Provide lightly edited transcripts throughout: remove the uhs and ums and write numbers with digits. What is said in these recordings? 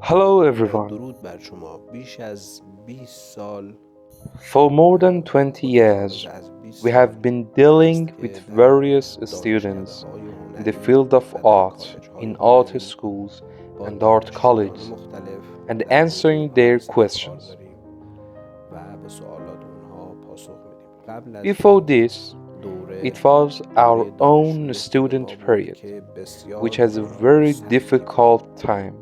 Hello everyone. درود بر شما. بیش از 20 سال For more than 20 years, از 20 we سال have been dealing هست with که در various students دانشکده‌های in the هنری field of و در art, کالج‌های in art هنری schools با and art دانشجویان colleges, مختلف and در answering حوزه‌های their مختلف کار questions. داریم و به سوالات اونها پاسخ میدیم. قبل از Before این this, دوره it was our own دانشجوی ما student بود period, که which بسیار has a کار را very سخت کرد، difficult time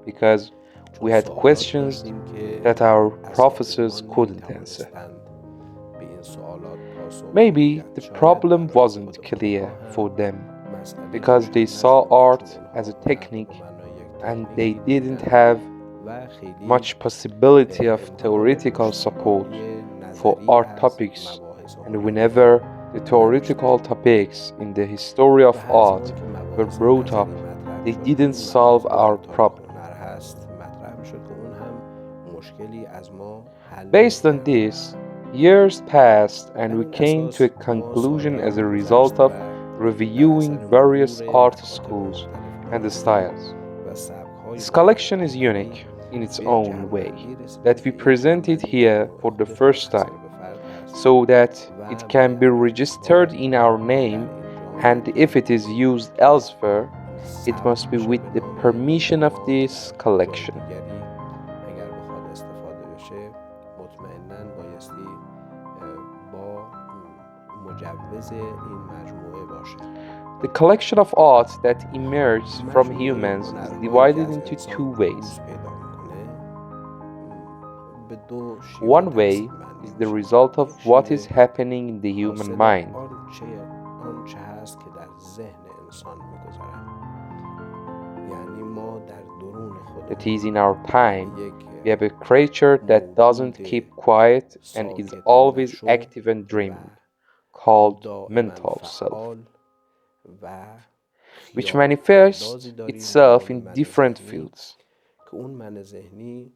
because چون we had سوالات questions داشتیم که that our professors اساتذهمان couldn't answer. نمی‌توانستند به این سوالات پاسخ Maybe بگویند. the شاید problem برای wasn't خود clear اونها هم for them مسئله because they روشن saw نشده بود، چون art as a اونها art رو به technique معنای یک and تکنیک they didn't می‌دیدند have و خیلی much possibility of امکان theoretical support پشتیبانی for نظری art از topics, مباحث and هنری whenever the نداشتند. theoretical topics in the history و of هر art زمان که were مباحث brought up, نظری مطرح they شد، didn't این solve مباحث که در our تاریخ problem. هنر هست مطرح می‌شد که اون هم مشکلی از ما حل Based on نمی‌کرد. this, years passed and بر we این came to اساس a ما conclusion as سال‌هایی a گذشت result of و در reviewing اثر various مرور art مکاتب schools مختلف and the هنری styles. و سبک‌های This مختلف collection is هنری unique in its به own way جمع‌بندی رسیدیم that we که این present it جمع‌بندی در here نوع for the خودش first منحصر time به فرد هست so that it و can be باید registered ما in our در name, اینجا and if it is بپذیریم used که elsewhere, این it ثبت must be بشه with به the نام permission of ما this در جای collection. دیگری اگر بخواد استفاده بشه مطمئناً بایستی با مجوز این مجموعه باشه. The collection of art that emerges from مجموعه humans is هنرهایی که divided از into انسان two ways. بروز پیدا میکنه به دو شیوه One way تقسیم بندی is the میشه. result of یک what is شیوه happening in the human حاصل mind. آنچه هست که در ذهن انسان میگذرد، یعنی ما در درون That خودمون is, in our time, یک we have a creature that doesn't موجود keep quiet and is ساکت always نشو active and و dreaming, called دائما mental self, فعال و which خیال manifests پردازی داریم به itself نام in من different ذهنی fields. که اون من ذهنی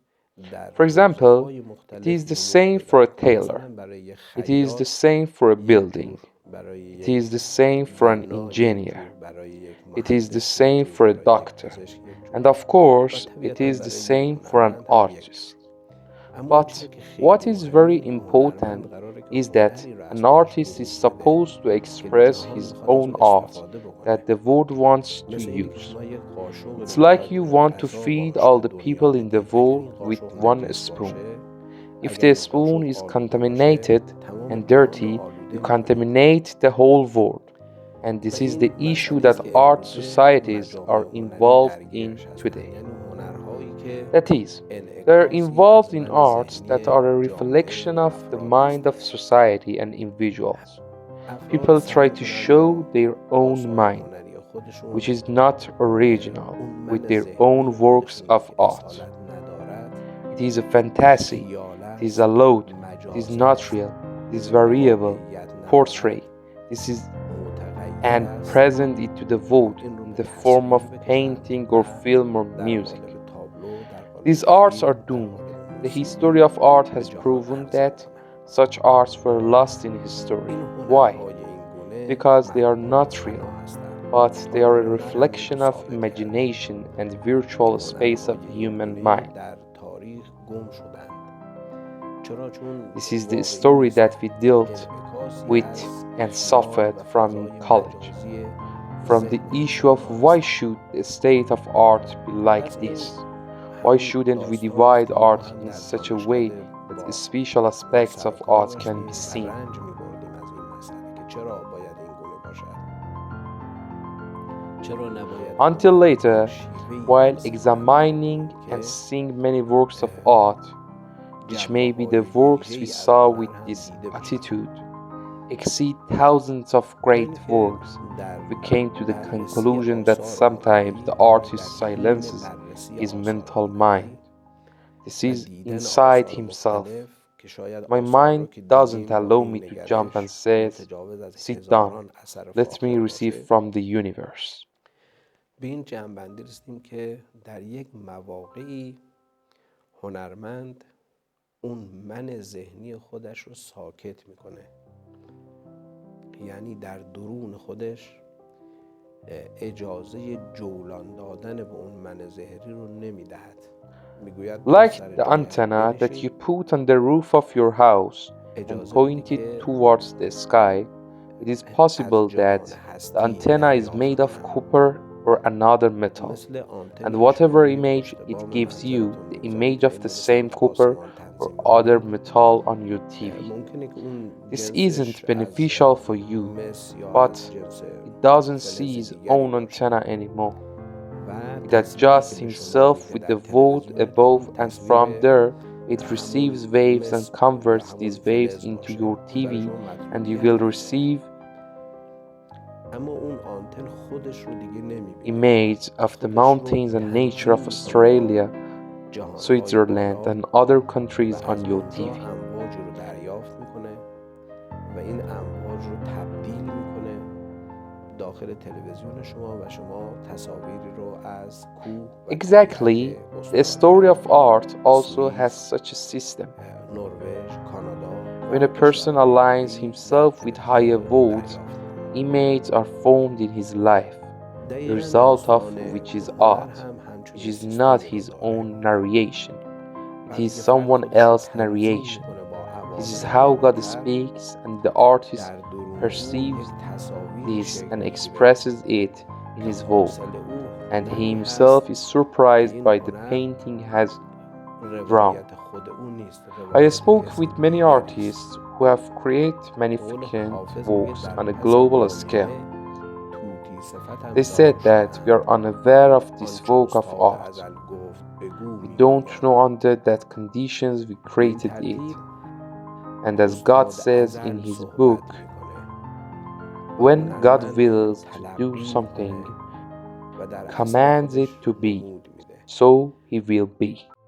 در For example, حوزه‌های it مختلف is the نمود same پیدا for a میکنه. tailor, مثلا برای یک it is the خیاط same for a یک building, جور، برای it یک is the same for an بنا یک engineer, جور، برای یک it is the مهندس یک same جور، for a برای یک doctor, پزشک یک جور and of و course, it طبیعتا is the برای یک same for an هنرمند هم یک جور. artist. اما اون چیزی But که خیلی what is very مهمه که important هنرمند قراره که is that هنری رو از an خودش artist is بروز بده supposed to که express جهان his میخواد از own اون art استفاده بکنه. that the world wants to مثل اینی که use. شما یک قاشقی رو It's like بخواید you want to غذا feed باهاش all به the دنیا people in the بدید، اگر world این with قاشق one نجس spoon. باشه، If اگر the این spoon قاشق is آلوده باشه، contaminated تمام and جهان رو dirty, you آلوده میکنید. contaminate the whole world. And و this is the این issue مسئله است that که art امروزه societies مجامع are هنری involved in درگیرش هستند، today. یعنی هنرهایی که That is, they're انعکاسی از involved in من arts that ذهنی are a جامعه reflection و of the افراد mind of هستند. society and individuals. افراد People سعی try to میکنن با show their own آثار mind, هنری خودشون which is not original, اون with من their ذهنی own works خودشون رو of که art. اصالت ندارد It is a fantasy, خیال it is است، a load, it is مجاز not است، real, it is variable, واقعیت ندارد، portrait. This is متغیر and است. present it to the world این رو in به the form تصویر of بکشند painting و or film or در music. قالب تابلو، در قالب These arts are فیلم، در doomed. قالب The موسیقی history of art به has جهان proven عرضه that میکنند. such arts were lost in history. این Why? هنرهای این گونه Because they are مرهون به not real, فنا هستند. but they are a فنا نرمید و reflection of ثابت کرده. imagination and virtual space of هنرهای این human گونه mind. در تاریخ گم شدند. چرا؟ چون This is the واقعی story نیستند. that we dealt انعکاسی with از and خیال suffered و from in فضای college. مجازی From the ذهن issue of ما why هستند. should the state of art be like پس این this? Why همون shouldn't we داستانی است divide که ما art هم in در such a way دانشکده that با special اون aspects سر و of کار art can be داشتیم و seen? رنج می‌بردیم از این مسئله که چرا باید این گونه باشد؟ چرا نباید Until هنر به یک later, شیوه‌ای while تقسیم بندی examining بکنیم and که seeing many works of art, which may be the جنبه‌های works we ویژه‌ای از saw هنر with هم this دیده بشود. attitude, exceed thousands of great همین که works, در we came to the بررسی conclusion that آثار sometimes هنری، the یعنی artist در حین silences بررسی his آثار mental هنری mind. This و is دیدن inside آثار himself. مختلف که شاید My آثار رو mind که doesn't دیدیم با allow این me to jump and نگرش says, متجاوز از sit down, هزاران اثر let me فاخر receive باشه، from the universe. به این جمع‌بندی رسیدیم که در یک مواقعی هنرمند اون من ذهنی خودش رو ساکت میکنه، یعنی در درون خودش اجازه جولان دادن به اون من ذهنی رو نمیدهد. میگوید تو Like سر the جای هم antenna that you بنشین، put on the roof of your house and اجازه بده point it که towards the sky, it is از possible جهان that the هستی antenna is دریافت made of کنم. copper or another metal, مثل and آنتنی که شما whatever روی image پشت it بام gives you, منزلتون the میگذارید image و of این the رو به same سمت copper آسمان or تنظیم other میکنید. metal on your TV. ممکنه که اون This جنسش isn't از beneficial for you, مس یا از but جنس it doesn't فلز see his دیگری own باشه antenna anymore. و It تصویری که adjusts به شما himself میده with در the vault تلویزیونتون above, اون and from تصویر there it همون receives waves and مس یا converts همون these waves فلز into باشه، your این برای TV, شما and you مطلوبیت will نداره. receive اما اون آنتن خودش رو دیگه نمیبینه، images of the خودش رو mountains and nature تنظیم of میکنه با Australia, جهانهای Switzerland, بالا and other و countries on از your اونجا TV. امواج رو دریافت میکنه و این امواج رو تبدیل میکنه داخل تلویزیون شما و شما تصاویری رو از کوه و Exactly, طبیعت the story استرالیا، of art also has سوئیس، such a system. نروژ، کانادا When a و person کشورهای aligns دیگری در himself with higher تلویزیون votes, دریافت میکنه. images are formed in his life, the دقیقاً result of داستان which is هنر art, هم which همچنین is not سیستمی رو his داره. own narration. It وقتی is که فرد someone خودش رو else's تنظیم narration. میکنه با This is عوامل how God برتر، speaks, and the artist در درون او یک perceives تصاویری this شکل and میگیره expresses it in که his vote, حاصل او and he هنری هست himself is که surprised این by the هنر painting has drawn. روایت خود او نیست، I روایت spoke کسی with many دیگری است. artists who have created به قول magnificent حافظ میگه works در on a پس global scale. آینه طوطی صفتم They said that we are داشتند، unaware of this آنچه work of استاد art. ازل گفت بگو We don't میگویم. know under that conditions we به این created it. ترتیب And as God استاد says in ازل his صحبت book, میکنه و when God هنرمند هم wills to do تلقی something, میکنه و در اثر commands خودش it to be, نمود میده. so he will be.